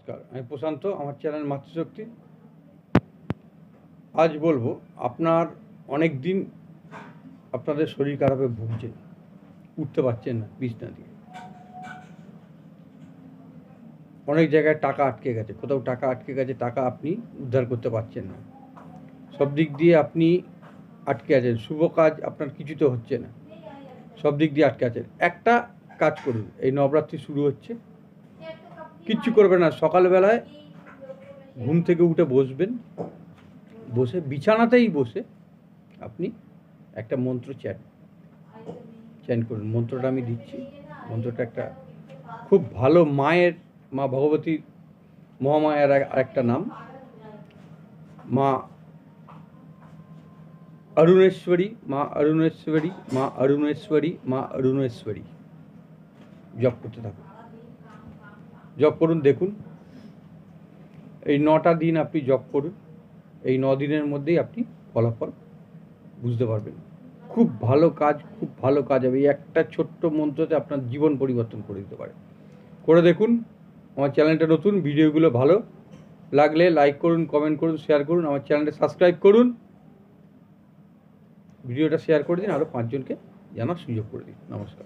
নমস্কার, আমি প্রশান্ত, আমার চ্যানেল মাতৃশক্তি। আজ বলবো আপনার অনেক দিন আপনাদের শরীর খারাপে ভুগছেন, উঠতে পারছেন না বিছনা দিয়ে, অনেক জায়গায় টাকা আটকে গেছে, কোথাও টাকা আটকে গেছে, টাকা আপনি উদ্ধার করতে পারছেন না, সব দিক দিয়ে আপনি আটকে আছেন, শুভ কাজ আপনার কিছুতে হচ্ছে না, সব দিক দিয়ে আটকে আছেন। একটা কাজ করুন, এই নবরাত্রি শুরু হচ্ছে, কিচ্ছু করবেন না, সকালবেলায় ঘুম থেকে উঠে বসবেন, বসে বিছানাতেই বসে আপনি একটা মন্ত্র চ্যান করুন। মন্ত্রটা আমি দিচ্ছি। মন্ত্রটা একটা খুব ভালো মায়ের, মা ভগবতীর, মহামায়ার একটা নাম, মা অরুণেশ্বরী, মা অরুণেশ্বরী, মা অরুণেশ্বরী, মা অরুণেশ্বরী। জপ করতে থাকুন, জপ করুন। দেখুন, এই 9টা দিন আপনি জপ করুন, এই 9 দিনের মধ্যেই আপনি ফলাফল বুঝতে পারবেন। খুব ভালো কাজ, খুব ভালো কাজ হবে। এই একটা ছোট্ট মন্ত্রতে আপনার জীবন পরিবর্তন করে দিতে পারে। করে দেখুন। আমার চ্যানেলটা নতুন, ভিডিওগুলো ভালো লাগলে লাইক করুন, কমেন্ট করুন, শেয়ার করুন, আমার চ্যানেলটা সাবস্ক্রাইব করুন, ভিডিওটা শেয়ার করে দিন, আরও 5 জনকে জানার সুযোগ করে দিন। নমস্কার।